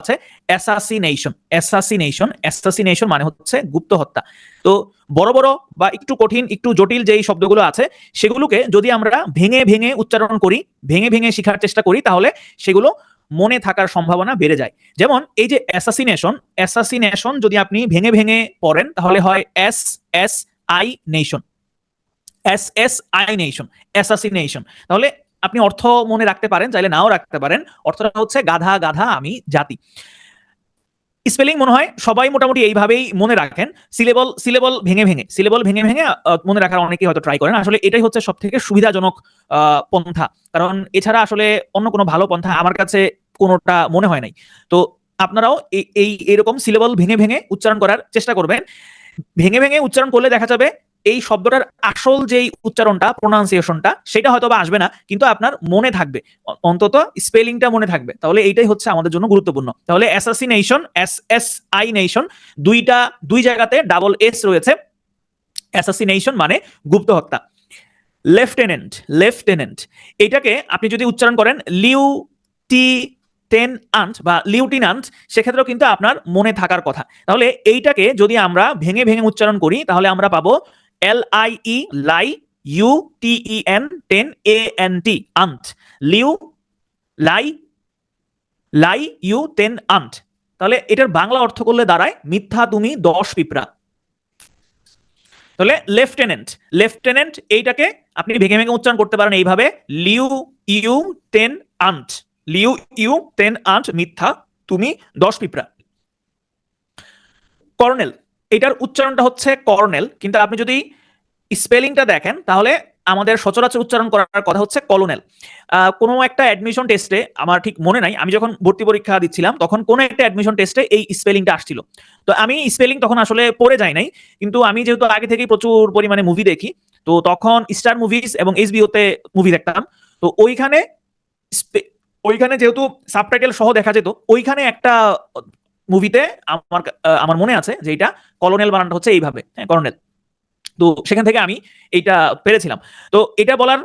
আছে assassination. Assassination মানে হচ্ছে গুপ্ত হত্যা। তো বড় বড় বা একটু কঠিন একটু জটিল যেই শব্দগুলো আছে সেগুলোকে যদি আমরা ভেঙে ভেঙে উচ্চারণ করি, ভেঙে ভেঙে শেখার চেষ্টা করি, তাহলে সেগুলো মনে থাকার সম্ভাবনা বেড়ে যায়। যেমন এই যে অ্যাসাসিনেশন যদি আপনি ভেঙে ভেঙে পড়েন তাহলে হয় S S I nation, assassination. তাহলে আপনি অর্থ মনে রাখতে পারেন, চাইলে নাও রাখতে পারেন। অর্থটা হচ্ছে গাধা গাধা আমি জাতি। স্পেলিং মনে হয় সবাই মোটামুটি এইভাবেই মনে রাখেন, সিলেবল ভেঙে ভেঙে মনে রাখার অনেকেই হয়তো ট্রাই করেন। আসলে এটাই হচ্ছে সবথেকে সুবিধাজনক পন্থা, কারণ এছাড়া আসলে অন্য কোনো ভালো পন্থা আমার কাছে কোনোটা মনে হয় নাই। তো আপনারাও এরকম সিলেবল ভেঙে ভেঙে উচ্চারণ করার চেষ্টা করবেন। ভেঙে ভেঙে উচ্চারণ করলে দেখা যাবে এই শব্দটার আসল যেই উচ্চারণটা, প্রোনাউন্সিয়েশনটা, সেটা হয়তো বা আসবে না, কিন্তু আপনার মনে থাকবে, অন্তত স্পেলিংটা মনে থাকবে। তাহলে এইটাই হচ্ছে আমাদের জন্য গুরুত্বপূর্ণ। তাহলে অ্যাসাসিনেশন, এস-এস-আই-নেশন, দুই জায়গাতে ডাবল এস রয়েছে। অ্যাসাসিনেশন মানে গুপ্ত হত্যা। লেফটেন্যান্ট, এটাকে আপনি যদি উচ্চারণ করেন লিউটিনেন্ট বা লিউটিনান্ট, সেক্ষেত্রেও কিন্তু আপনার মনে থাকার কথা। তাহলে এইটাকে যদি আমরা ভেঙে ভেঙে উচ্চারণ করি তাহলে আমরা পাবো LIE লাই, UTEN আন্ট, লাই ইউ10 আন্ট। তাহলে এটার বাংলা অর্থ করলে দাঁড়ায় মিথ্যা তুমি 10 পিঁপড়া। তাহলে লেফটেন্যান্ট এইটাকে আপনি ভেঙে ভেঙে উচ্চারণ করতে পারেন এইভাবে লিউ ইউ10 আন্ট, মিথ্যা তুমি 10 পিঁপড়া। কর্নেল, এটার উচ্চারণটা হচ্ছে কর্নেল, কিন্তু আপনি যদি স্পেলিংটা দেখেন তাহলে আমাদের সচরাচর উচ্চারণ করার কথা হচ্ছে কলোনেল। কোনো একটা অ্যাডমিশন টেস্টে, আমার ঠিক মনে নাই, আমি যখন ভর্তি পরীক্ষা দিচ্ছিলাম তখন কোনো একটা অ্যাডমিশন টেস্টে এই স্পেলিংটা আসছিল। তো আমি স্পেলিং তখন আসলে পড়ে যাই নাই, কিন্তু আমি যেহেতু আগে থেকেই প্রচুর পরিমাণে মুভি দেখি, তো তখন স্টার মুভিজ এবং HBO-তে মুভি দেখতাম। তো ওইখানে যেহেতু সাবটাইটেল সহ দেখা যেত, ওইখানে একটা মুভিতে আমার মনে আছে যে এটা কলোনেল বানানটা হচ্ছে এইভাবে, হ্যাঁ, কর্নেল। তো সেখান থেকে আমি এইটা পেরেছিলাম। তো এটা বলার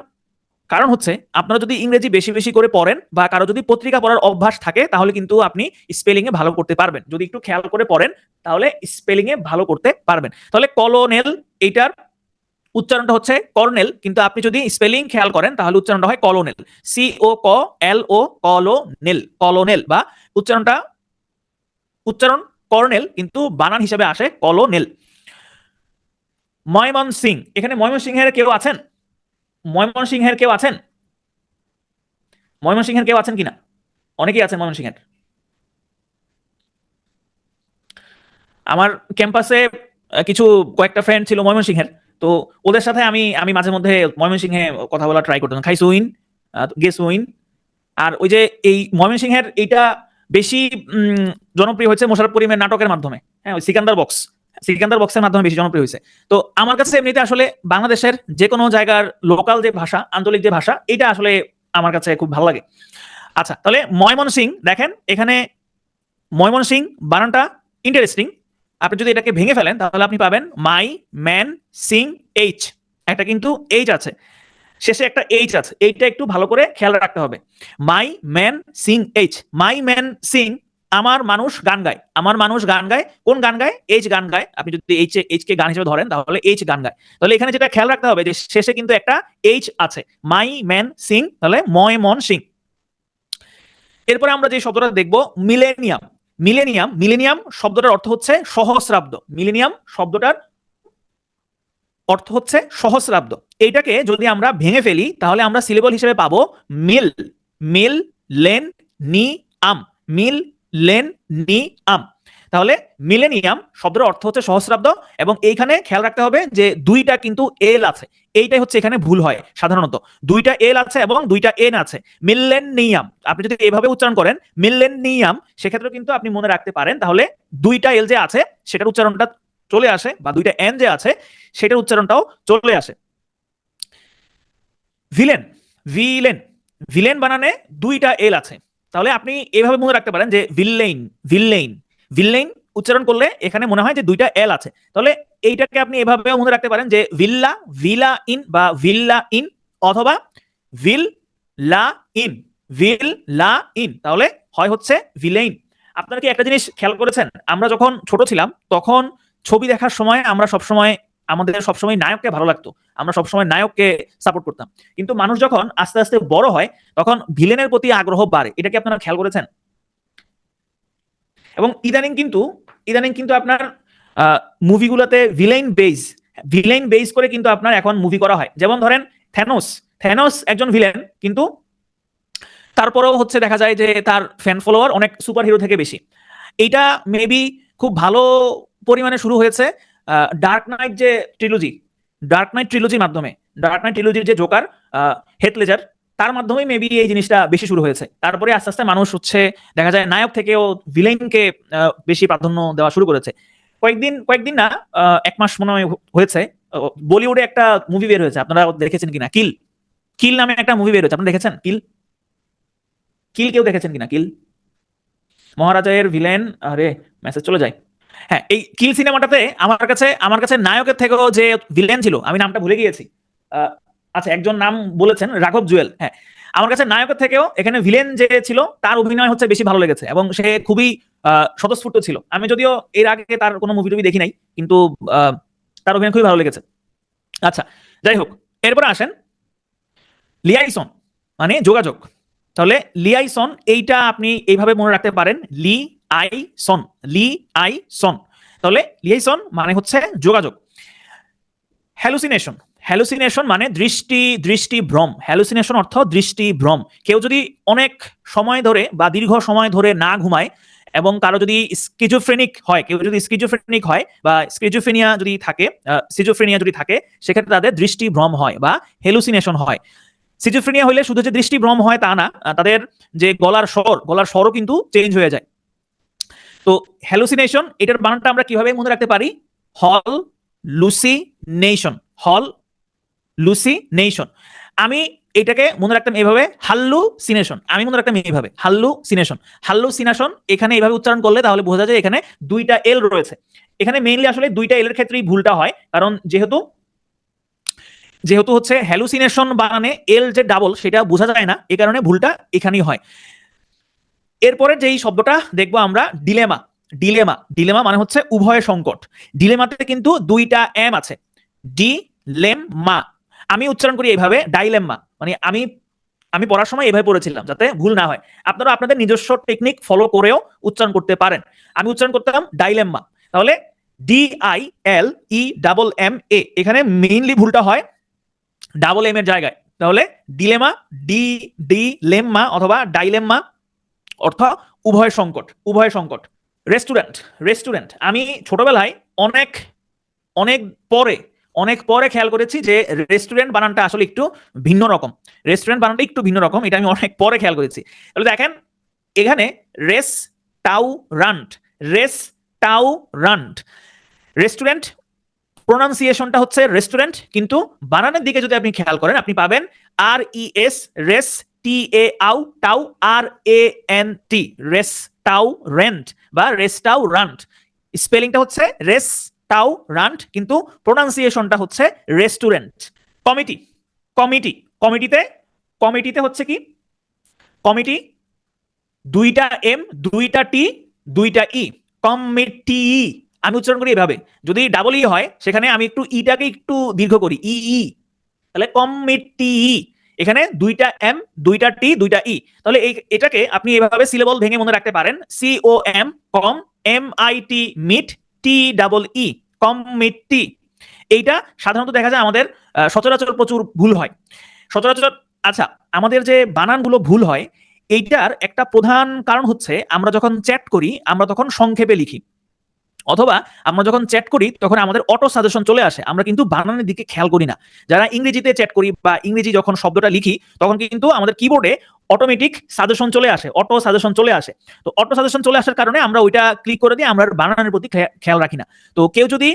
কারণ হচ্ছে আপনারা যদি ইংরেজি বেশি বেশি করে পড়েন বা কারো যদি পত্রিকা পড়ার অভ্যাস থাকে তাহলে কিন্তু আপনি স্পেলিং এ ভালো করতে পারবেন। যদি একটু খেয়াল করে পড়েন তাহলে স্পেলিং এ ভালো করতে পারবেন। তাহলে কলোনেল, এইটার উচ্চারণটা হচ্ছে কর্নেল, কিন্তু আপনি যদি স্পেলিং খেয়াল করেন তাহলে উচ্চারণটা হয় কলোনেল, COLO, কলোনেল, বা উচ্চারণ কর্নেল কিন্তু বানান হিসেবে আসে কলোনেল। ময়মনসিং, এখানে ময়মনসিংহের কেউ আছেন? ময়মনসিংহের কেউ আছেন কিনা? অনেকেই আছেন ময়মনসিংহের। আমার ক্যাম্পাসে কয়েকটা ফ্রেন্ড ছিল ময়মনসিংহের, তো ওদের সাথে আমি মাঝে মধ্যে ময়মনসিংহে কথা বলা ট্রাই করতাম। খাইসুইন, গেসুইন। আর ওই যে এই ময়মনসিংহের এইটা বেশি জনপ্রিয় হয়েছে মোশাররফ করিমের নাটকের মাধ্যমে, হ্যাঁ, ওই সিকান্দার বক্সের মাধ্যমে বেশি জনপ্রিয় হয়েছে। তো আমার কাছে এমনিতে আসলে বাংলাদেশের যে কোনো জায়গার লোকাল যে ভাষা, আঞ্চলিক যে ভাষা, এটা আসলে আমার কাছে খুব ভালো লাগে। আচ্ছা, তাহলে ময়মনসিং, দেখেন এখানে ময়মনসিং বানানটা ইন্টারেস্টিং। আপনি যদি এটাকে ভেঙে ফেলেন তাহলে আপনি পাবেন মাই ম্যান সিং এইচ, একটা কিন্তু এইচ আছে, শেষে একটা এইচ আছে, এইটা একটু ভালো করে খেয়াল রাখতে হবে। মাই ম্যান সিং এইচ, মাই ম্যান সিং, আমার মানুষ গান গায়। কোন গান গায়? এইচ গান গায়। আপনি যদি এইচ কে গান হিসেবে ধরেন তাহলে এইচ গান গায়। তাহলে এখানে যেটা খেয়াল রাখতে হবে যে শেষে কিন্তু একটা এইচ আছে, মাই ম্যান সিং, তাহলে ময় মন সিং। এরপরে আমরা যে শব্দটা দেখব মিলেনিয়াম শব্দটার অর্থ হচ্ছে সহস্রাব্দ। মিলেনিয়াম শব্দটার অর্থ হচ্ছে সহস্রাব্দ। এইটাকে যদি আমরা ভেঙে ফেলি তাহলে আমরা সিলেবল হিসেবে পাবো মিল লেন নি আম। তাহলে মিলেনিয়াম শব্দের অর্থ হচ্ছে সহস্রাব্দ, এবং এইখানে খেয়াল রাখতে হবে যে দুইটা কিন্তু এল আছে। এইটাই হচ্ছে এখানে ভুল হয় সাধারণত, দুইটা এল আছে এবং দুইটা এন আছে। মিলেনিয়াম, আপনি যদি এইভাবে উচ্চারণ করেন মিলেনিয়াম, সেক্ষেত্রে কিন্তু আপনি মনে রাখতে পারেন, তাহলে দুইটা এল যে আছে সেটার উচ্চারণটা চলে আসে, বা দুইটা এন যে আছে সেটার উচ্চারণটাও চলে আসে। ভিলেন বানানে দুইটা এল আছে, তাহলে আপনি এইভাবে মনে রাখতে পারেন যে ভিল্লেইন উচ্চারণ করলে এখানে মনে হয় যে দুইটা এল আছে। তাহলে এইটাকে আপনি এভাবে মনে রাখতে পারেন যে ভিলা ইন অথবা ভিল লা ইন, তাহলে হয় হচ্ছে ভিলেইন। আপনারা কি একটা জিনিস খেয়াল করেছেন, আমরা যখন ছোট ছিলাম তখন ছবি দেখার সময় আমরা সবসময় আমাদের সবসময় নায়ককে ভালো লাগতো, আমরা সবসময় নায়ককে সাপোর্ট করতাম। কিন্তু মানুষ যখন আস্তে আস্তে বড় হয় তখন ভিলেনের প্রতি আগ্রহ বাড়ে। এটা কি আপনারা খেয়াল করেছেন? এবং ইদানিং কিন্তু আপনার মুভিগুলোতে ভিলেন বেস করে কিন্তু আপনার এখন মুভি করা হয়। যেমন ধরেন থ্যানোস একজন ভিলেন, কিন্তু তারপরেও হচ্ছে দেখা যায় যে তার ফ্যান ফলোয়ার অনেক সুপার হিরো থেকে বেশি। এইটা মেবি খুব ভালো পরিমাণে শুরু হয়েছে ডার্ক নাইট ট্রিলজির মাধ্যমে। ডার্ক নাইট ট্রিলজির যে জোকার হেথ লেজার, তার মাধ্যমে মেবি এই জিনিসটা বেশি শুরু হয়েছে। তারপরে আস্তে আস্তে মানুষ হচ্ছে দেখা যায় নায়ক থেকেও ভিলেনকে বেশি প্রাধান্য দেওয়া শুরু করেছে। কয়েকদিন না, 1 মাস মনে হয়েছে, বলিউডে একটা মুভি বের হয়েছে, আপনারা দেখেছেন কিনা, কিল নামে একটা মুভি বের হয়েছে, আপনারা দেখেছেন? কিল কেউ দেখেছেন কিনা? কিল মহারাজের ভিলেন, আরে মেসেজ চলে যায়। হ্যাঁ, এই কিল সিনেমাটাতে আমার কাছে নায়কের থেকেও যে ভিলেন ছিল, আমি নামটা ভুলে গিয়েছি, আচ্ছা একজন নাম বলেছেন, রাঘব জুয়েল। হ্যাঁ, আমার কাছে নায়কের থেকেও এখানে ভিলেন যে ছিল তার অভিনয় হচ্ছে বেশি ভালো লেগেছে, এবং সে খুবই স্বতঃস্ফূর্ত ছিল। আমি যদিও এর আগে তার কোনো মুভি টুভি দেখি নাই, কিন্তু তার অভিনয় খুবই ভালো লেগেছে। আচ্ছা, যাই হোক, এরপরে আসেন লিয়াইসন মানে যোগাযোগ। তাহলে লিয়াইসন এইটা আপনি এইভাবে মনে রাখতে পারেন, লিআইসন। তাহলে লিয়াইসন মানে হচ্ছে যোগাযোগ। হ্যালুসিনেশন মানে দৃষ্টিভ্রম। হ্যালুসিনেশন অর্থ দৃষ্টিভ্রম। কেউ যদি অনেক সময় ধরে বা দীর্ঘ সময় ধরে না ঘুমায়, এবং কারো যদি স্কিজোফ্রেনিক হয় বা সিজোফ্রেনিয়া যদি থাকে, সেক্ষেত্রে তাদের দৃষ্টিভ্রম হয় বা হ্যালুসিনেশন হয়। সিজোফ্রেনিয়া হলে শুধু যে দৃষ্টিভ্রম হয় তা না, তাদের যে গলার স্বরও কিন্তু চেঞ্জ হয়ে যায়। তো হ্যালুসিনেশন, এটার বানানটা আমরা কিভাবে মনে রাখতে পারি? হল লুসিনেশন। আমি এটাকে মনে রাখতাম এইভাবে, হাল্লুসিনেশন। এখানে এইভাবে উচ্চারণ করলে তাহলে বোঝা যায় এখানে 2টা এল রয়েছে। এখানে মেইনলি আসলে 2টা এল এর ক্ষেত্রেই ভুলটা হয়, কারণ যেহেতু হচ্ছে হ্যালুসিনেশন বানানে এল যে ডাবল সেটা বোঝা যায় না, এই কারণে ভুলটা এখানেই হয়। এরপরে যেই শব্দটা দেখবো আমরা, ডিলেমা মানে হচ্ছে উভয় সংকট। ডিলেমাতে কিন্তু 2টা এম আছে, ডিলেমা। আমি উচ্চারণ করি এইভাবে, ডাইলেমা। মানে আমি পড়ার সময় এইভাবে পড়েছিলাম যাতে ভুল না হয়। আপনারা আপনাদের নিজস্ব টেকনিক ফলো করেও উচ্চারণ করতে পারেন। আমি উচ্চারণ করতাম ডাইলেমা। তাহলে DILEMMA, এখানে মেইনলি ভুলটা হয় ডাবল এম এর জায়গায়। তাহলে ডিলেমা অথবা ডাইলেমা অর্থ উভয় সংকট। রেস্টুরেন্ট আমি ছোটবেলায় অনেক পরে খেয়াল করেছি যে রেস্টুরেন্ট বানানটা আসলে একটু ভিন্ন রকম। এটা আমি অনেক পরে খেয়াল করেছি। তাহলে দেখেন এখানে রেস্টুরেন্ট প্রোনাউন্সিয়েশনটা হচ্ছে রেস্টুরেন্ট, কিন্তু বানানের দিকে যদি আপনি খেয়াল করেন, আপনি পাবেন রেস্টাউরেন্ট বা রেস্টাউরান্ট। স্পেলিংটা হচ্ছে রেস্টাউরান্ট, কিন্তু প্রোনাউন্সিয়েশনটা হচ্ছে রেস্টুরেন্ট। কমিটিতে হচ্ছে কি, কমিটি 2টা এম 2টা টি 2টা ই, কমিটি। আমি উচ্চারণ করি এভাবে, যদি ডাবল ই হয় সেখানে আমি একটু ইটাকে একটু দীর্ঘ করি, তাহলে কমিটি। এখানে 2টা এম 2টা টি 2টা ই। তাহলে এটাকে আপনি এভাবে সিলেবল ভেঙে মনে রাখতে পারেন, COM মিট TEE, কমিটি। এইটা সাধারণত দেখা যায় আমাদের সচরাচর প্রচুর ভুল হয় আচ্ছা, আমাদের যে বানানগুলো ভুল হয়, এইটার একটা প্রধান কারণ হচ্ছে আমরা যখন চ্যাট করি আমরা তখন সংক্ষেপে লিখি, অথবা আমরা যখন চ্যাট করি তখন আমাদের অটো সাজেশন চলে আসে, আমরা কিন্তু বানানের দিকে খেয়াল করি না। যারা ইংরেজিতে চ্যাট করি বা ইংরেজি যখন শব্দটা লিখি তখন কিন্তু আমাদের কিবোর্ডে অটোমেটিক সাজেশন চলে আসে, তো অটো সাজেশন চলে আসার কারণে আমরা ওইটা ক্লিক করে দিয়ে আমরা বানানের প্রতি খেয়াল রাখি না। তো কেউ যদি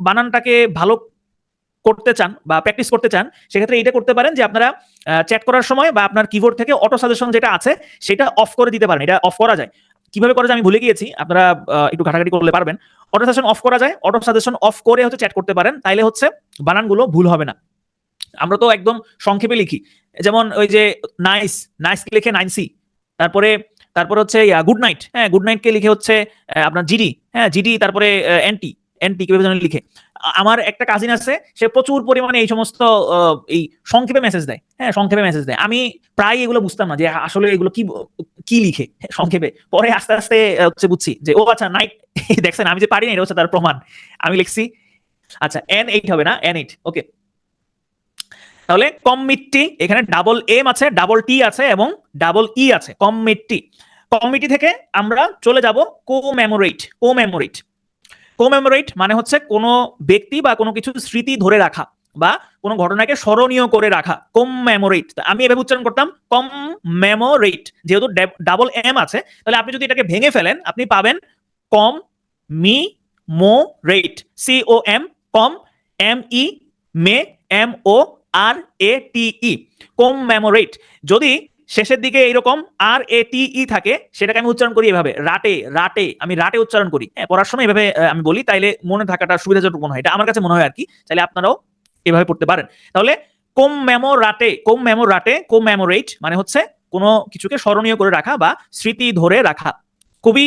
বানানটাকে ভালো করতে চান বা প্র্যাকটিস করতে চান, সেক্ষেত্রে এটা করতে পারেন যে আপনারা চ্যাট করার সময় বা আপনার কিবোর্ড থেকে অটো সাজেশন যেটা আছে সেটা অফ করে দিতে পারেন। এটা অফ করা যায়, কিভাবে করা যায় আমি ভুলে গিয়েছি, আপনারা একটু ঘাটাঘাটি করলে পারবেন। অটো সাজেশন অফ করা যায়, অটো সাজেশন অফ করে হচ্ছে চ্যাট করতে পারেন, তাইলে হচ্ছে বানানগুলো ভুল হবে না। আমরা তো একদম সংক্ষেপে লিখি, যেমন ওই যে নাইস লিখে 9C, তারপরে তারপর হচ্ছে গুড নাইট, হ্যাঁ গুড নাইট কে লিখে হচ্ছে আপনার জিডি, হ্যাঁ জিডি, তারপরে এনটি, এনটি কিভাবে যেন লিখে। আমার একটা কাজিন আছে, সে প্রচুর পরিমাণে এই সমস্ত এই সংক্ষেপে মেসেজ দেয়, হ্যাঁ সংক্ষেপে মেসেজ দেয়। আমি প্রায় এগুলো বুঝতাম না যে আসলে এগুলো কি কি লিখে সংক্ষেপে, পরে আস্তে আস্তে হচ্ছে বুঝছি যে ও আচ্ছা নাইট দেখছেন আমি যে পারি না এটা হচ্ছে তার প্রমাণ। আমি লিখছি আচ্ছা N8 হবে না, N8, ওকে। তাহলে কমিটি, এখানে ডাবল এম আছে, ডাবল টি আছে এবং ডাবল ই আছে, কমিটি। কমিটি থেকে আমরা চলে যাব কোমেমোরেট। কোমেমোরেট, কোমেমোরেট মানে হচ্ছে কোনো ব্যক্তি বা কোনো কিছু স্মৃতি ধরে রাখা বা কোনো ঘটনাকে স্মরণীয় করে রাখা, কোমেমোরেট। আমি এভাবে উচ্চারণ করতাম কমমেমোরেট, যেহেতু ডাবল এম আছে তাহলে আপনি যদি এটাকে ভেঙে ফেলেন আপনি পাবেন কম মি মো রেট, COM, কম ME মে MORATE, কমমেমোরেট। যদি শেষের দিকে এইরকম RATE থাকে সেটাকে আমি উচ্চারণ করি এভাবে, রাটে, রাটে, আমি রাটে উচ্চারণ করি, হ্যাঁ পড়ার সময় এভাবে আমি বলি, তাইলে মনে থাকাটা সুবিধাজনক মনে হয়, এটা আমার কাছে মনে হয় আর কি। তাহলে আপনারাও এভাবে পড়তে পারেন। তাহলে কমমেমোরাটে, কমমেমোরাটে, কমমেমোরেট মানে হচ্ছে কোনো কিছুকে স্মরণীয় করে রাখা বা স্মৃতি ধরে রাখা। খুবই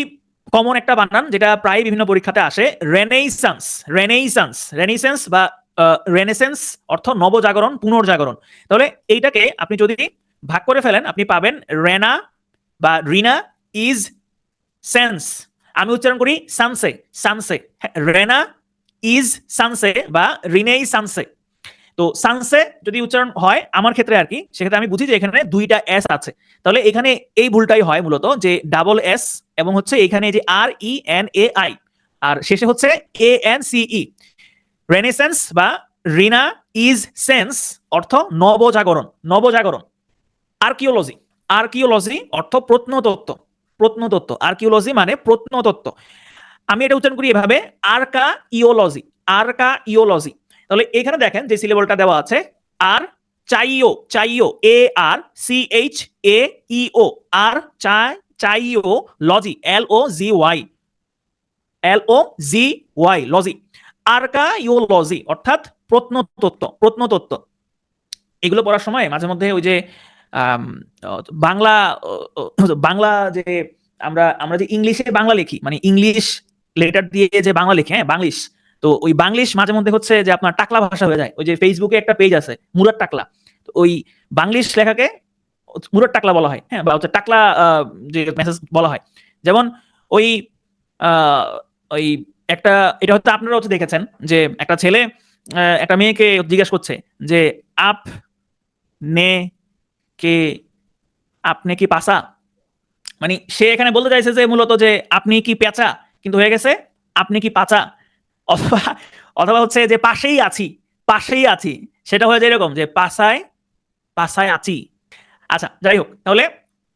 কমন একটা বানান যেটা প্রায় বিভিন্ন পরীক্ষাতে আসে, রেনেসান্স। রেনেসান্স, রেনেসান্স বা রেনেসেন্স অর্থ নবজাগরণ, পুনর্জাগরণ। তাহলে এইটাকে আপনি যদি ভাগ করে ফেলেন আপনি পাবেন রেনা বা রিনা ইজ সেন্স। আমি উচ্চারণ করি সানসে, সানসে, রেনা ইজ সানসে বা রিনেই সানসে। তো সানসে যদি উচ্চারণ হয় আমার ক্ষেত্রে আর কি, সেক্ষেত্রে আমি বুঝি যে এখানে দুইটা এস আছে। তাহলে এখানে এই ভুলটাই হয় মূলত, যে ডাবল এস এবং হচ্ছে এখানে যে RENAI আর শেষে হচ্ছে ANCE। রেনেসেন্স বা রিনা ইজ সেন্স অর্থ নবজাগরণ, নবজাগরণ। আর্কিওলজি, আর্কিওলজি অর্থ প্রত্নতত্ত্ব, প্রত্নতত্ত্ব, আর্কিওলজি মানে প্রত্নতত্ত্ব। আমি এটা উচ্চারণ করি এভাবে আরকা ইওলজি, আরকা ইওলজি। তাহলে এখানে দেখেন যে সিলেবলটা দেওয়া আছে আর চাইও, চাইও, ARCHAEO, আর চাইও লজি, LOGY, LOGY, লজি। আর্কাইওলজি অর্থাৎ প্রত্নতত্ত্ব, প্রত্নতত্ত্ব। এগুলো পড়ার সময় মাঝে মধ্যে ওই যে বাংলা, বাংলা যে আমরা আমরা যে ইংলিশে বাংলা লিখি, মানে ইংলিশ লেটার দিয়ে যে বাংলা লিখি, হ্যাঁ বাংলিশ, তো ওই বাংলিশ মাঝে মধ্যে হচ্ছে যে আপনার টাকলা ভাষা হয়ে যায়। ওই যে ফেসবুকে একটা পেজ আছে মুরাদ টাকলা, তো ওই বাংলিশ লেখাকে মুরাদ টাকলা বলা হয়, হ্যাঁ বা হচ্ছে টাকলা যে মেসেজ বলা হয়। যেমন ওই ওই একটা, এটা হচ্ছে আপনারা হচ্ছে দেখেছেন যে একটা ছেলে একটা মেয়েকে জিজ্ঞেস করছে যে আপ নে কে, আপনি কি পাসা, মানে সে এখানে বলতে চাইছে যে মূলত যে আপনি কি পেঁচা, কিন্তু হয়ে গেছে আপনি কি পাচা। অথবা অথবা হচ্ছে যে পাশেই আছি, পাশেই আছি, সেটা হয়ে যায় এরকম যে পাশায়, পাশায় আছি। আচ্ছা যাই হোক, তাহলে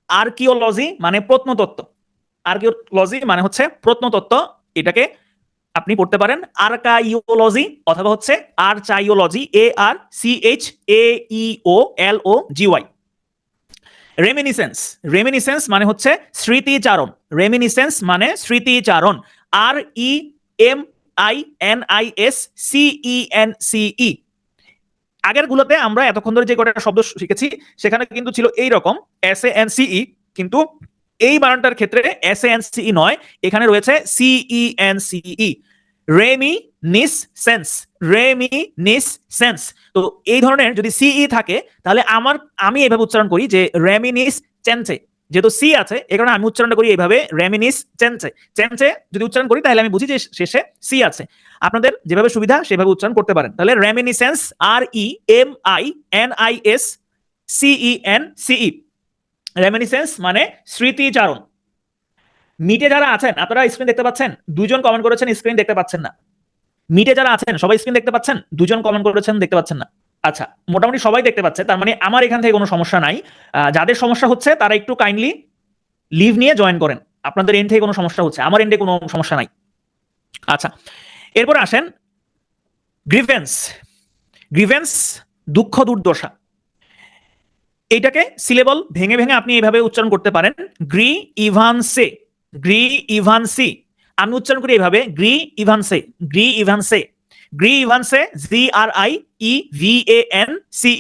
আর্কিওলজি মানে প্রত্নতত্ত্ব, আর্কিওলজি মানে হচ্ছে প্রত্নতত্ত্ব। এটাকে আপনি পড়তে পারেন আর্কাইওলজি অথবা হচ্ছে আর্চাইওলজি, ARCHAEOLOGY। রেমিনিসেন্স, রেমিনিসেন্স মানে হচ্ছে স্মৃতিচারণ, রেমিনিসেন্স মানে স্মৃতিচারণ, REMINISCENCE। আগের গুলোতে আমরা এতক্ষণ ধরে যে কটা শব্দ শিখেছি সেখানে কিন্তু ছিল এই রকম SANCE, কিন্তু এই বানানটার ক্ষেত্রে SANCE নয়, এখানে রয়েছে CENCE, রেমিনিসেন্স, রেমিনিসেন্স। তো এই ধরনের যদি সিই থাকে তাহলে আমি এভাবে উচ্চারণ করি যে রেমিনিসচেন্সে, যেহেতু সি আছে এই কারণে আমি উচ্চারণটা করি এইভাবে রেমিনিসচেন্সে। চেন্সে যদি উচ্চারণ করি তাহলে আমি বুঝি যে শেষে সি আছে। আপনাদের যেভাবে সুবিধা সেভাবে উচ্চারণ করতে পারেন। তাহলে রেমিনিসেন্স, REMINISCENCE, রেমিনিসেন্স মানে স্মৃতিচারণ। মিটে যারা আছেন আপনারা স্ক্রিন দেখতে পাচ্ছেন, দুজন কমেন্ট করেছেন স্ক্রিন দেখতে পাচ্ছেন না। মিটে যারা আছেন সবাই স্ক্রিন দেখতে পাচ্ছেন, দুজন কমেন্ট করেছেন দেখতে পাচ্ছেন না। আচ্ছা মোটামুটি সবাই দেখতে পাচ্ছে, তার মানে আমার এখান থেকে কোনো সমস্যা নাই। যাদের সমস্যা হচ্ছে তারা একটু কাইন্ডলি লিভ নিয়ে জয়েন করেন, আপনাদের এন্ড থেকে কোনো সমস্যা হচ্ছে, আমার এন্ডে কোনো সমস্যা নাই। আচ্ছা এরপর আসেন গ্রিভেন্স। গ্রিভেন্স দুঃখ দুর্দশা। এইটাকে সিলেবল ভেঙে ভেঙে আপনি এইভাবে উচ্চারণ করতে পারেন গ্রি ইভানসে, গ্রি ইভানসি। আমি উচ্চারণ করি এইভাবে grievance, grievance, grievance, GRIEVANCE।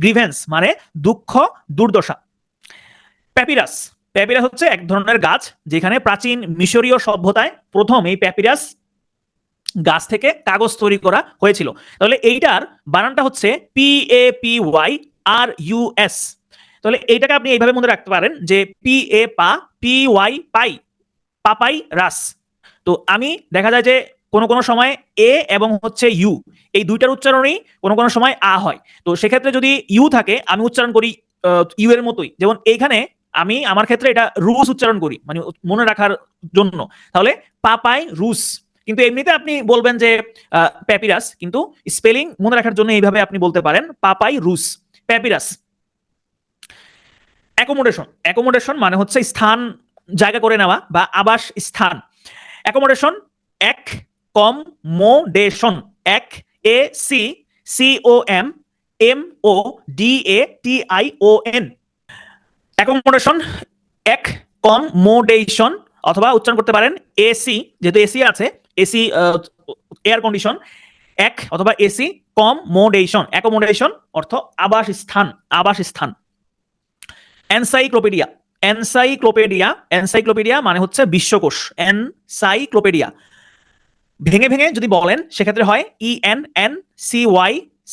Grievance মানে দুঃখ দুর্দশা। প্যাপিরাস, প্যাপিরাস হচ্ছে এক ধরনের গাছ যেখানে প্রাচীন মিশরীয় সভ্যতায় প্রথম এই প্যাপিরাস গাছ থেকে কাগজ তৈরি করা হয়েছিল। তাহলে এইটার বানানটা হচ্ছে PAPYRUS। তাহলে এইটাকে আপনি এইভাবে মনে রাখতে পারেন যে PA পা, PY পাই, পাপাই রাস। তো আমি দেখা যায় যে কোনো কোনো সময় এ এবং হচ্ছে ইউ, এই দুইটার উচ্চারণেই কোনো কোনো সময় আ হয়। তো সেক্ষেত্রে যদি ইউ থাকে আমি উচ্চারণ করি ইউ এর মতোই, যেমন এইখানে আমি আমার ক্ষেত্রে এটা রুস উচ্চারণ করি, মানে মনে রাখার জন্য। তাহলে পাপাই রুস। কিন্তু এমনিতে আপনি বলবেন যে প্যাপিরাস, কিন্তু স্পেলিং মনে রাখার জন্য এইভাবে আপনি বলতে পারেন পাপাই রুস, প্যাপিরাস। অ্যাকোমোডেশন, অ্যাকোমোডেশন মানে হচ্ছে স্থান জায়গা করে নেওয়া বা আবাস স্থান। অ্যাকোমোডেশন, এক কম মোডেশন, এক A C C O M M O D A T I O N. Accommodation, এক কম মোডেশন, অথবা উচ্চারণ করতে পারেন এসি, যেহেতু এসি আছে, এসি এয়ার কন্ডিশন, এক অথবা এসি কম মোডেশন। অ্যাকোমোডেশন অর্থ আবাস স্থান, আবাস স্থান। এনসাইক্লোপিডিয়া, এনসাইক্লোপিডিয়া, এনসাইক্লোপিডিয়া মানে হচ্ছে বিশ্বকোষ। এনসাইক্লোপিডিয়া ভেঙে ভেঙে যদি বলেন সেক্ষেত্রে হয় ENNCY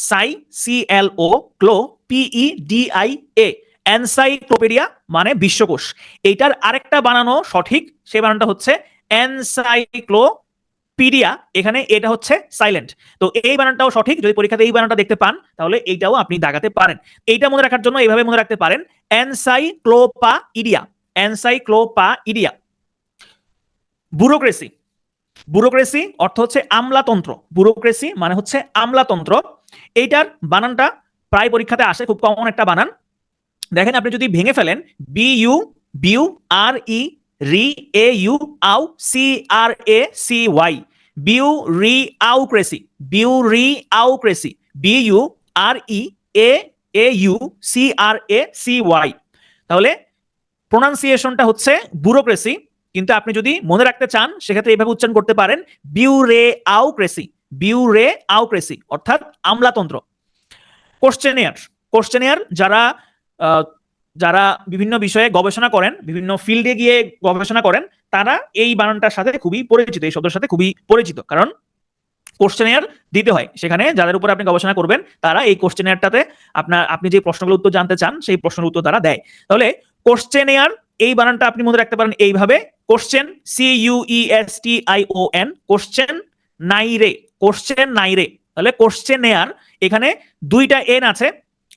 সাই CLO ক্লো PEDIA। এনসাইক্লোপিডিয়া মানে বিশ্বকোষ। এইটার আরেকটা বানানো সঠিক, সেই বানানটা হচ্ছে এনসাইক্লোপিডিয়া, এখানে এটা হচ্ছে সাইলেন্ট। তো এই বানানটাও সঠিক, যদি পরীক্ষাতে এই বানানটা দেখতে পান তাহলে এইটাও আপনি দাগাতে পারেন। এইটা মনে রাখার জন্য এইভাবে মনে রাখতে পারেন এনসাইক্লোপাইডিয়া, এনসাইক্লোপাইডিয়া। ব্যুরোক্রেসি, ব্যুরোক্রেসি অর্থ হচ্ছে আমলাতন্ত্র। ব্যুরোক্রেসি মানে হচ্ছে আমলাতন্ত্র। এইটার বানানটা প্রায় পরীক্ষাতে আসে, খুব কমন একটা বানান। দেখেন আপনি যদি ভেঙে ফেলেন বিউ বিউ আর ই রি এ ইউ আউ C R A C Y, bureaucracy, bureaucracy, B U R E A A U C R A C Y. তাহলে প্রোনাউন্সিয়েশনটা হচ্ছে ব্যুরোক্রেসি, কিন্তু আপনি যদি মনে রাখতে চান সেক্ষেত্রে এইভাবে উচ্চারণ করতে পারেন বিউরে আউক্রেসি, বিউরে আউক্রেসি অর্থাৎ আমলাতন্ত্র। কোশ্চেনিয়ার, কোশ্চেনিয়ার যারা যারা বিভিন্ন বিষয়ে গবেষণা করেন, বিভিন্ন ফিল্ডে গিয়ে গবেষণা করেন, তারা এই বানানটার সাথে খুবই পরিচিত, এই শব্দের সাথে খুবই পরিচিত, কারণ কোশ্চেনিয়ার দিতে হয় সেখানে। যাদের উপর আপনি গবেষণা করবেন তারা এই কোশ্চেনিয়ারটাতে আপনি যে প্রশ্নগুলো উত্তর জানতে চান সেই প্রশ্নের উত্তর তারা দেয়। তাহলে কোশ্চেনিয়ার এই বানানটা আপনি মনে রাখতে পারেন এইভাবে, কোশ্চেন CUESTION, কোশ্চেন নাই রে, কোশ্চেন নাই রে। তাহলে কোশ্চেনিয়ার এখানে দুইটা এন আছে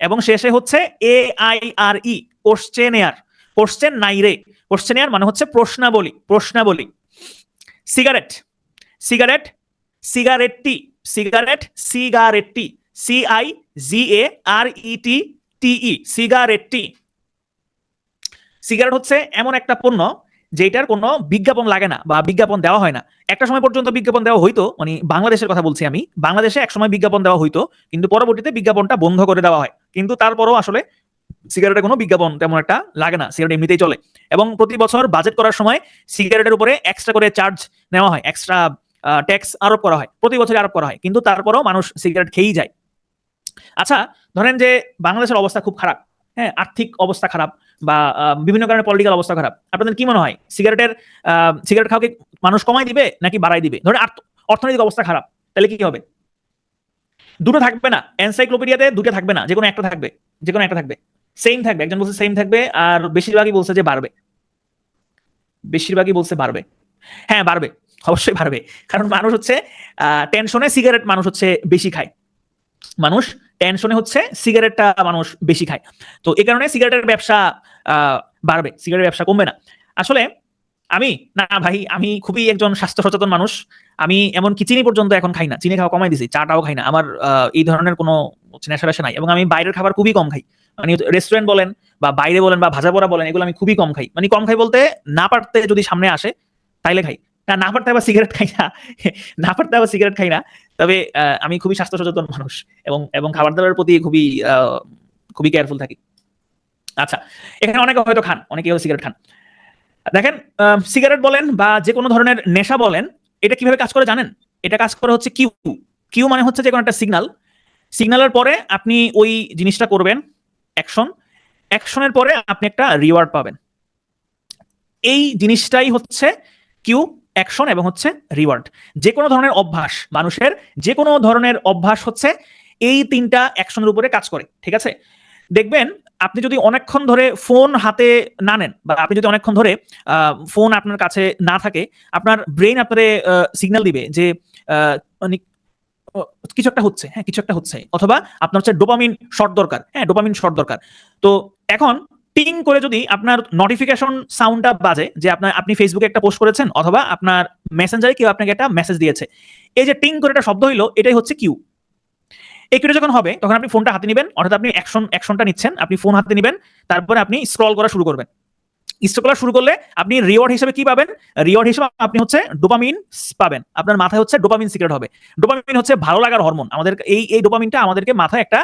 এবং শেষে হচ্ছে AIRE, কোশ্চেনিয়ার, কোশ্চেন নাই রে। কোশ্চেনিয়ার মানে হচ্ছে প্রশ্নাবলী, প্রশ্নাবলী। সিগারেট, সিগারেট, সিগারেটটি, সিগারেট, সিগারেটটি, CIGARETTE, সিগারেটটি। সিগারেট হচ্ছে এমন একটা পণ্য যেটার কোনো বিজ্ঞাপন লাগে না বা বিজ্ঞাপন দেওয়া হয় না। একটা সময় পর্যন্ত বিজ্ঞাপন দেওয়া হইতো, মানে বাংলাদেশের কথা বলছি আমি, বাংলাদেশে এক সময় বিজ্ঞাপন দেওয়া হইতো, কিন্তু পরবর্তীতে বিজ্ঞাপনটা বন্ধ করে দেওয়া হয়। কিন্তু তারপরও আসলে সিগারেটের কোনো বিজ্ঞাপন তেমন একটা লাগে না, সিগারেট এমনিতেই চলে। এবং প্রতি বছর বাজেট করার সময় সিগারেটের উপরে এক্সট্রা করে চার্জ নেওয়া হয়, এক্সট্রা ট্যাক্স আরোপ করা হয়, প্রতি বছরই আরোপ করা হয়, কিন্তু তারপরও মানুষ সিগারেট খেয়েই যায়। আচ্ছা, ধরেন যে বাংলাদেশের অবস্থা খুব খারাপ, হ্যাঁ, আর্থিক অবস্থা খারাপ বা বিভিন্ন কারণে পলিটিক্যাল অবস্থা খারাপ, আপনাদের কি মনে হয় সিগারেট খাওয়া কি মানুষ কমাই দিবে নাকি বাড়াই দিবে? ধরেন অর্থনৈতিক অবস্থা খারাপ, তাহলে কি হবে? দুটো থাকবে না, এনসাইক্লোপিডিয়াতে দুটো থাকবে না, যে কোনো একটা থাকবে, যে কোনো একটা থাকবে, সেম থাকবে। একজন বলছে সেম থাকবে আর বেশিরভাগই বলছে যে বাড়বে, বেশিরভাগই বলছে বাড়বে। হ্যাঁ বাড়বে, অবশ্যই বাড়বে, কারণ মানুষ হচ্ছে টেনশনে সিগারেট মানুষ হচ্ছে বেশি খায়, মানুষ টেনশনে হচ্ছে সিগারেটটা মানুষ বেশি খায়। তো এই কারণে সিগারেটের ব্যবসা বাড়বে, সিগারেটের ব্যবসা কমবে না। আসলে আমি না ভাই, আমি খুবই একজন স্বাস্থ্য সচেতন মানুষ। আমি এমনকি চিনি পর্যন্ত এখন খাই না, চিনি খাওয়া কমাই দিছি, চাটাও খাই না। আমার এই ধরনের কোনো নেশা বেশা নাই, এবং আমি বাইরের খাবার খুবই কম খাই। মানে রেস্টুরেন্ট বলেন বা বাইরে বলেন বা ভাজা পোড়া বলেন, এগুলো আমি খুবই কম খাই। মানে কম খাই বলতে না পারতে যদি সামনে আসে তাইলে খাই, না পারতে আবার সিগারেট খাই না, না পারতে আবার সিগারেট খাই না। তবে আমি খুবই স্বাস্থ্য সচেতন মানুষ এবং এবং খাবার দাবারের প্রতি খুবই খুবই কেয়ারফুল থাকি। আচ্ছা, এখানে অনেকে হয়তো খান, অনেকে সিগারেট খান। দেখেন, সিগারেট বলেন বা যে কোনো ধরনের নেশা বলেন, এটা কিভাবে কাজ করে জানেন? এটা কাজ করে হচ্ছে কিউ। কিউ মানে হচ্ছে যে কোনো একটা সিগন্যাল, সিগন্যালের পরে আপনি ওই জিনিসটা করবেন, অ্যাকশন, অ্যাকশনের পরে আপনি একটা রিওয়ার্ড পাবেন। এই জিনিসটাই হচ্ছে কিউ, অ্যাকশন এবং হচ্ছে রিওয়ার্ড। যে কোনো ধরনের অভ্যাস, মানুষের যে কোনো ধরনের অভ্যাস হচ্ছে এই তিনটা অ্যাকশনের উপরে কাজ করে, ঠিক আছে? দেখবেন আপনি যদি অনেকক্ষণ ধরে ফোন হাতে না নেন, বা আপনি যদি অনেকক্ষণ ধরে ফোন আপনার কাছে না থাকে, আপনার ব্রেইন আপনারে সিগন্যাল দিবে যে মানে কিছু একটা হচ্ছে, হ্যাঁ কিছু একটা হচ্ছে, অথবা আপনার হচ্ছে ডোপামিন শট দরকার, হ্যাঁ ডোপামিন শট দরকার। তো এখন টিং করে যদি আপনার নোটিফিকেশন সাউন্ডটা বাজে, যে আপনি ফেসবুকে একটা পোস্ট করেছেন, অথবা আপনার মেসেঞ্জারে কেউ আপনাকে একটা মেসেজ দিয়েছে, এই যে টিং করে একটা শব্দ হইলো, এটাই হচ্ছে কিউ। এই কিউটা যখন হবে তখন আপনি ফোনটা হাতে নেবেন, অর্থাৎ আপনি অ্যাকশনটা নিচ্ছেন, আপনি ফোন হাতে নেবেন, তারপরে আপনি স্ক্রল করা শুরু করবেন। স্ক্রল করা শুরু করলে আপনি রিওয়ার্ড হিসেবে কি পাবেন? রিওয়ার্ড হিসেবে আপনি হচ্ছে ডোপামিন পাবেন, আপনার মাথায় হচ্ছে ডোপামিন সিক্রেট হবে। ডোপামিন হচ্ছে ভালো লাগার হরমোন। আমাদের এই ডোপামিনটা আমাদেরকে মাথায় একটা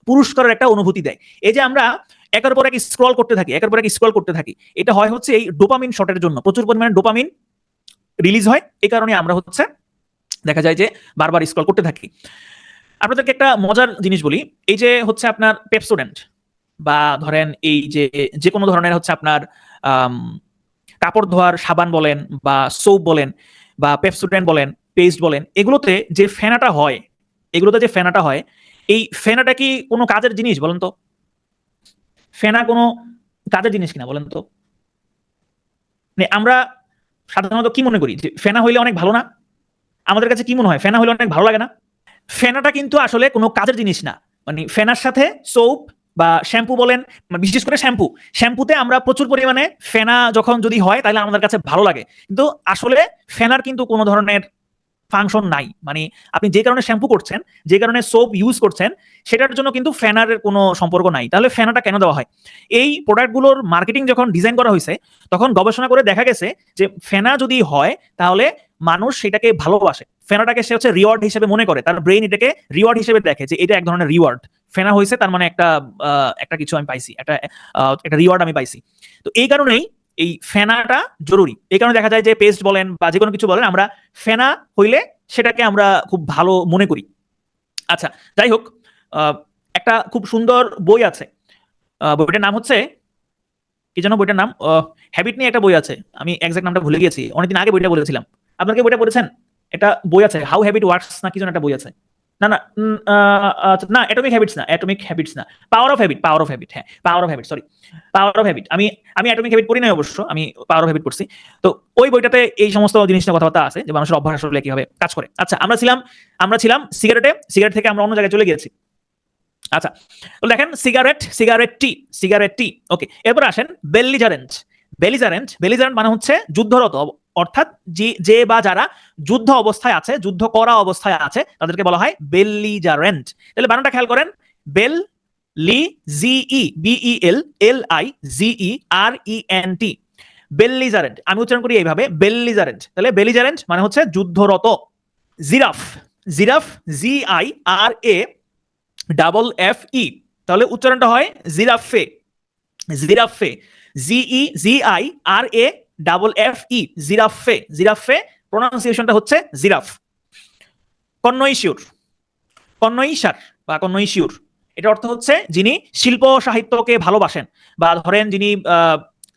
পুরস্কারের একটা অনুভূতি দেয়। এই যে আমরা একের পর এক স্ক্রল করতে থাকি, একের পর এক স্ক্রল করতে থাকি, এটা হয় হচ্ছে এই ডোপামিন শটের জন্য। প্রচুর পরিমাণে ডোপামিন রিলিজ হয়, এই কারণে আমরা হচ্ছে দেখা যায় যে বারবার স্ক্রল করতে থাকি। আপনাদেরকে একটা মজার জিনিস বলি, এই যে হচ্ছে আপনার পেপসোডেন্ট, বা ধরেন এই যে কোনো ধরনের হচ্ছে আপনার কাপড় ধোয়ার সাবান বলেন, বা সোপ বলেন, বা পেপসোডেন্ট বলেন, পেস্ট বলেন, এগুলোতে যে ফেনাটা হয়, এই ফেনাটা কি কোনো কাজের জিনিস বলেন তো? ফেনা কোনো কাজের জিনিস কিনা বলেন তো? মানে আমরা সাধারণত কি মনে করি যে ফেনা হইলে অনেক ভালো না? আমাদের কাছে কি মনে হয়, ফেনা হইলে অনেক ভালো লাগে না? ফেনাটা কিন্তু আসলে কোনো কাজের জিনিস না। মানে ফেনার সাথে সোপ বা শ্যাম্পু বলেন, বিশেষ করে শ্যাম্পুতে আমরা প্রচুর পরিমাণে ফেনা যখন যদি হয় তাহলে আমাদের কাছে ভালো লাগে, কিন্তু আসলে ফেনার কিন্তু কোনো ধরনের ফাংশন নাই। মানে আপনি যে কারণে শ্যাম্পু করছেন, যে কারণে সোপ ইউজ করছেন, সেটার জন্য কিন্তু ফেনারের কোনো সম্পর্ক নাই। তাহলে ফেনাটা কেন দেওয়া হয়? এই প্রোডাক্টগুলোর মার্কেটিং যখন ডিজাইন করা হয়েছে, তখন গবেষণা করে দেখা গেছে যে ফেনা যদি হয় তাহলে মানুষ সেটাকে ভালোবাসে, ফেনাটাকে সে হচ্ছে রিওয়ার্ড হিসেবে মনে করে, তার ব্রেইন এটাকে রিওয়ার্ড হিসেবে দেখে যে এটা এক ধরনের রিওয়ার্ড। ফেনা হয়েছে তার মানে একটা কিছু আমি পাইছি, একটা রিওয়ার্ড আমি পাইছি। তো এই কারণেই এই ফেনাটা জরুরি। এই কারণে দেখা যায় যে পেস্ট বলেন বা যে কোনো কিছু বলেন, আমরা ফেনা হইলে সেটাকে আমরা খুব ভালো মনে করি। আচ্ছা, যাই হোক, একটা খুব সুন্দর বই আছে, বইটার নাম হচ্ছে কি যেন, বইটার নাম হ্যাবিট নিয়ে একটা বই আছে, আমি এক্সাক্ট নামটা ভুলে গিয়েছি, অনেকদিন আগে বইটা বলেছিলাম। আপনারা কি বইটা পড়েছেন? এটা বই আছে, হাউ হ্যাবিট ওয়ার্কস না কি যেন একটা বই আছে। না না না, অ্যাটমিক হ্যাবিটস না, পাওয়ার অফ হ্যাবিট, হ্যাঁ power of habit, sorry, power of habit. আমি অ্যাটমিক হ্যাবিট পড়ি নাই অবশ্য, আমি পাওয়ার অফ হ্যাবিট পড়ছি। তো ওই বইটাতে এই সমস্ত জিনিস নিয়ে কথাবার্তা আছে যে মানুষের অভ্যাস আসলে কিভাবে কাজ করে। আচ্ছা, আমরা ছিলাম সিগারেট থেকে আমরা অন্য জায়গায় চলে গিয়েছি। আচ্ছা, তো দেখেন সিগারেট টি, ওকে। এরপর আসেন বেলিজারেন্ট মানে হচ্ছে যুদ্ধরত, অর্থাৎ যে বা যারা যুদ্ধ অবস্থায় আছে, যুদ্ধ করা অবস্থায় আছে, তাদেরকে বলা হয় বেলিজারেন্ট। তাহলে বানানটা খেয়াল করেন, belligerent B E L L I G E R E N T, belligerent. আমি উচ্চারণ করি এইভাবে, বেলিজারেন্ট। তাহলে বেলিজারেন্ট মানে হচ্ছে যুদ্ধরত। Giraffe G I R A double F E, তাহলে উচ্চারণটা হয় জিরাফে, জিআইআরএ ডাবল এফ ই, জিরাফে প্রোনাউন্সিয়েশনটা হচ্ছে জিরাফ। কন্নৈশার বা কন্নৈশিউর, এটা অর্থ হচ্ছে যিনি শিল্প সাহিত্যকে ভালোবাসেন, বা ধরেন যিনি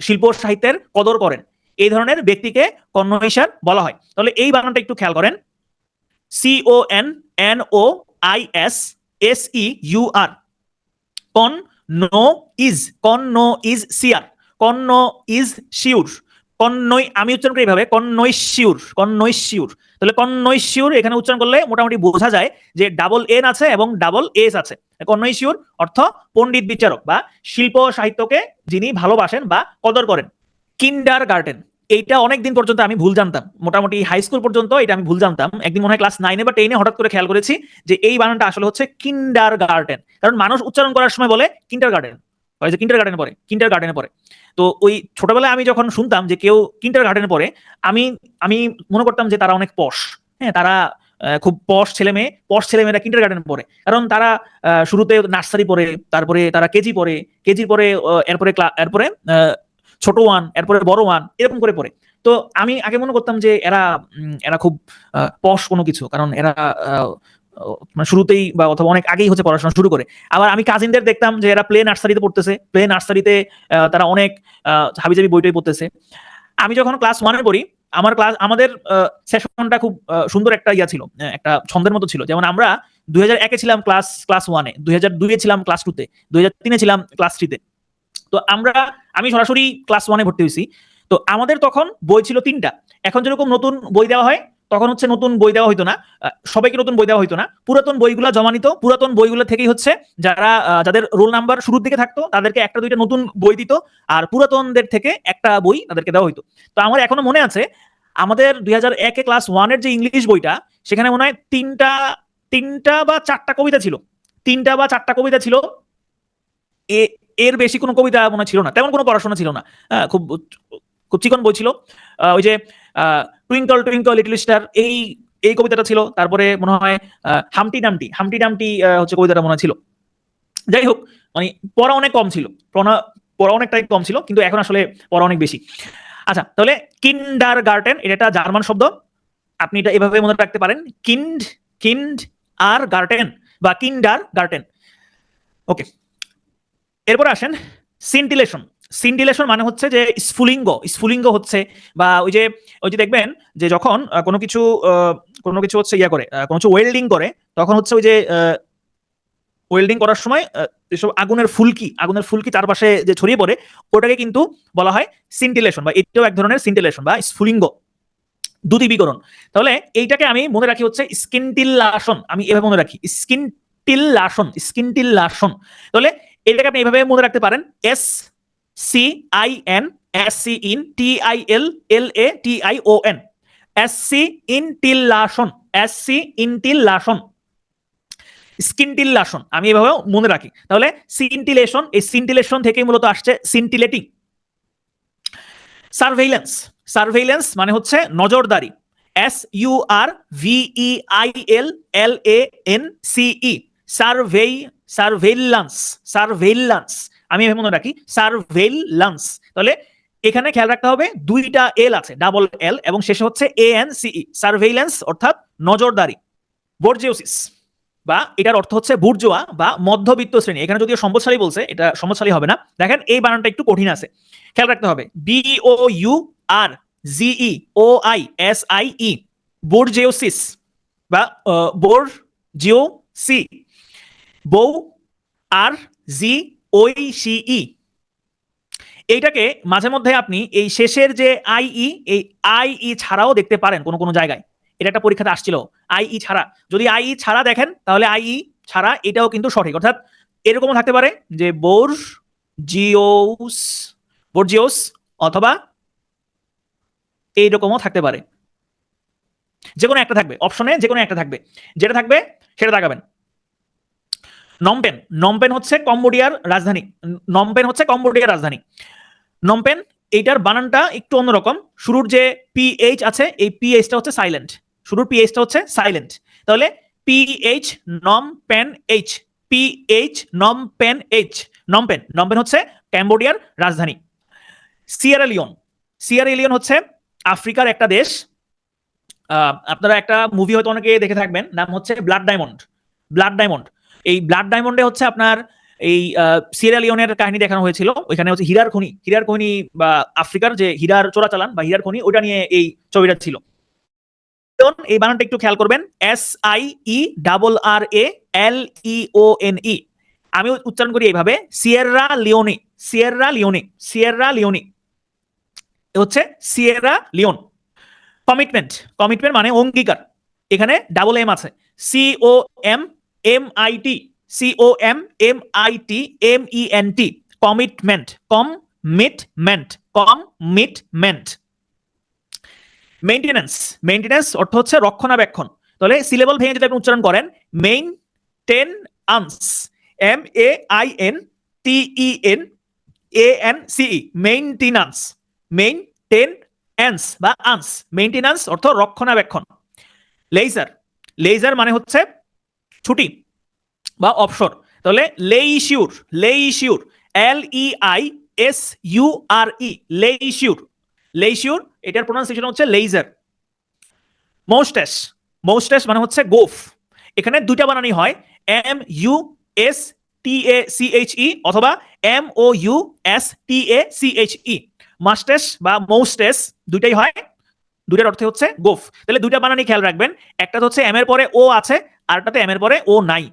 শিল্প সাহিত্যের কদর করেন, এই ধরনের ব্যক্তিকে কন্নৈশার বলা হয়। তাহলে এই বানানটা একটু খেয়াল করেন, CONNOISSEUR, কন্ন ইজ শিউর, আমি উচ্চারণ করি এইভাবে, কন্নৈশিউর। তাহলে কন্নৈশিউর এখানে উচ্চারণ করলে মোটামুটি বোঝা যায় যে ডাবল এন আছে এবং ডাবল এস আছে। কন্নৈশিউর অর্থ পণ্ডিত বিচারক, বা শিল্প সাহিত্যকে যিনি ভালোবাসেন বা কদর করেন। কিন্ডারগার্টেন, এইটা অনেকদিন পর্যন্ত আমি ভুল জানতাম, মোটামুটি হাই স্কুল পর্যন্ত এটা আমি ভুল জানতাম। একদিন মনে হয় ক্লাস 9-এ বা 10-এ হঠাৎ করে খেয়াল করেছি যে এই বানানটা আসলে হচ্ছে কিন্ডারগার্টেন। কারণ মানুষ উচ্চারণ করার সময় বলে কিন্ডারগার্টেন, যে কিন্ডারগার্টেনে পড়ে। তো ওই ছোটবেলায় আমি যখন শুনতাম যে কেউ কিন্ডারগার্টেনে পড়ে, আমি মনে করতাম যে তারা অনেক পশ, হ্যাঁ তারা খুব পশ ছেলেমেয়েরা কিন্ডারগার্টেনে পড়ে, কারণ তারা শুরুতে নার্সারি পড়ে, তারপরে তারা কেজির পরে এরপরে ছোট ওয়ান, এরপরে বড় ওয়ান, এরকম করে পড়ে। তো আমি আগে মনে করতাম যে এরা খুব পশ কোনো কিছু, কারণ এরা মানে শুরুতেই বা অথবা অনেক আগেই হচ্ছে পড়াশোনা শুরু করে। আবার আমি কাজিনদের দেখতাম যে এরা প্লে নার্সারিতে পড়তেছে, প্লে নার্সারিতে তারা অনেক হাবিজাবি বইটই পড়তেছে। আমি যখন ক্লাস 1 এ পড়ি, আমাদের সেশনটা খুব সুন্দর একটা ইয়া ছিল, একটা ছন্দের মতো ছিল। যেমন আমরা 2001 এ ছিলাম ক্লাস 1 এ, 2002 এ ছিলাম ক্লাস 2 তে, 2003 এ ছিলাম ক্লাস 3 তে। তো আমি সরাসরি ক্লাস 1 এ ভর্তি হইছি। তো আমাদের তখন বই ছিল 3টা। এখন যেরকম নতুন বই দেওয়া হয়, তখন হচ্ছে নতুন বই দেওয়া হইতো না, সবাইকে নতুন বই দেওয়া হইতো না। পুরাতন বইগুলো জমা নিত, পুরাতন বইগুলো থেকেই হচ্ছে যাদের রোল নাম্বার শুরুর দিকে থাকতো তাদেরকে একটা দুইটা নতুন বই দিত, আর পুরাতনদের থেকে একটা বই তাদেরকে দেওয়া হইতো। তো আমার এখনো মনে আছে, আমাদের 2001 এ ক্লাস 1 এর যে ইংলিশ বইটা, সেখানে মনে হয় তিনটা বা চারটা কবিতা ছিল, 3টা বা 4টা কবিতা ছিল। এর বেশি কোনো কবিতা মনে ছিল না, তেমন কোনো পড়াশোনা ছিল না। খুব খুব চিকন বই ছিল। ওই যে টুইঙ্কল টুইঙ্কল লিটল স্টার, এই কবিতাটা ছিল। তারপরে মনে হয় হামটি ডামটি, হামটি ডামটি হচ্ছে কবিতাটা মনে ছিল। যাই হোক, মানে পড়া অনেক কম ছিল, পড়া অনেকটাই কম ছিল, কিন্তু এখন আসলে পড়া অনেক বেশি। আচ্ছা, তাহলে কিন্ডার গার্টেন এটা একটা জার্মান শব্দ, আপনি এটা এভাবে মনে রাখতে পারেন, কিন্ড আর গার্টেন বা কিন্ডার গার্টেন। ওকে, এরপর আসেন সিন্টিলেশন। সিন্টিলেশন মানে হচ্ছে যে স্ফুলিঙ্গ হচ্ছে, বা ওই যে দেখবেন যে যখন কোনো কিছু হচ্ছে ইয়া করে, কোনো কিছু ওয়েল্ডিং করে, তখন হচ্ছে ওই যে ওয়েল্ডিং করার সময় এসব আগুনের ফুলকি চারপাশে যে ছড়িয়ে পড়ে, ওটাকে কিন্তু বলা হয় সিন্টিলেশন, বা এটাও এক ধরনের সিন্টিলেশন বা স্ফুলিঙ্গ, দুটি বিকরণ। তাহলে এইটাকে আমি মনে রাখি হচ্ছে স্কিনটিল্লাশন, আমি এভাবে মনে রাখি স্কিনটিল্লাশন। তাহলে এটাকে আপনি এভাবে মনে রাখতে পারেন, SCINSCINTILLATION, SCINTILLATION, স্কিনটিল্লাশন, আমি এভাবে মনে রাখি। তাহলে সিন্টিলেশন, এই সিন্টিলেশন থেকেই মূলত আসছে সিন্টিলেটিং। সার্ভেইলেন্স মানে হচ্ছে নজরদারি, SURVEILLANCE, সার্ভেইল্যান্স, আমি এভাবে মনে রাখি সার্ভেইল্যান্স। তাহলে এখানে খেয়াল রাখতে হবে, দুইটা এল আছে, ডাবল এল, এবং শেষে হচ্ছে ANCE, সার্ভেইল্যান্স অর্থাৎ নজরদারি। বর্জিওসিস, বা এটার অর্থ হচ্ছে বুর্জোয়া বা মধ্যবিত্ত শ্রেণী। এখানে যদিও সম্পদশালী বলছে, এটা সম্পদশালী হবে না। দেখেন এই বানানটা একটু কঠিন আছে, খেয়াল রাখতে হবে। BOURGEOISIE, বোর্জিওসিস বা বোর্জিওসি, বউ আর জি ওই সিই। এইটাকে মাঝে মধ্যে আপনি এই শেষের যে এই আইই ছাড়াও দেখতে পারেন কোন কোন জায়গায়। এটা একটা পরীক্ষাতে আসছিল, আইই ছাড়া। যদি আইই ছাড়া দেখেন, তাহলে আইই ছাড়া এটাও কিন্তু সঠিক। অর্থাৎ এরকমও থাকতে পারে যে বোর্জিওস, অথবা এইরকমও থাকতে পারে। যে কোনো একটা থাকবে, অপশনে যে কোনো একটা থাকবে, যেটা থাকবে সেটা দেখাবেন। নমপেন হচ্ছে কম্বোডিয়ার রাজধানী। নমপেন, এইটার বানানটা একটু অন্যরকম। শুরুর যে পিএইচ আছে, এই পিএইচটা হচ্ছে সাইলেন্ট, তাহলে পিএইচ নমপেন হচ্ছে ক্যাম্বোডিয়ার রাজধানী। সিয়েরা লিওন হচ্ছে আফ্রিকার একটা দেশ। আপনারা একটা মুভি হয়তো অনেকে দেখে থাকবেন, নাম হচ্ছে ব্লাড ডায়মন্ড। এই ব্লাড ডায়মন্ডে হচ্ছে আপনার এই সিয়েরা লিওনের কাহিনী দেখানো হয়েছিল। ওইখানে হচ্ছে হীরার খনি বা আফ্রিকার যে হীরার চোরাচালান বা হীরার খনি, ওটা নিয়ে এই ছবিটা ছিল। এই বানানটা একটু খেয়াল করবেন, SIERRALEONE। আমি উচ্চারণ করি এইভাবে, সিয়েরা লিওনি হচ্ছে সিয়েরা লিওন। কমিটমেন্ট মানে অঙ্গীকার, এখানে ডাবল এম আছে, COMMITMENT, কমিটমেন্ট। মেইনটেনেন্স অর্থ হচ্ছে রক্ষণাবেক্ষণ। তাহলে সিলেবল ভেঙে যদি আপনি উচ্চারণ করেন, মেইনটেন্যান্স, MEINTENANCE, মেইনটেন্যান্স বা মেইনটেন্যান্স অর্থ রক্ষণাবেক্ষণ। লেইজার মানে হচ্ছে ছুটি বা অবসর। তাহলে লেইশিউর, LEISURE, লেইশিউর, এটার প্রোনাউন্সিয়েশন হচ্ছে লেইজার। মৌস্টাস মানে হচ্ছে গোঁফ। এখানে দুইটা বানানি হয় MUSTACHE অথবা MOUSTACHE। মাস্টেস বা মৌস্টেস দুইটাই হয়, দুইটার অর্থ হচ্ছে গোফ। তাহলে দুইটা বানানি খেয়াল রাখবেন, একটা হচ্ছে এম এর পরে ও আছে, আরটাতে এম এর পরে ও নাই।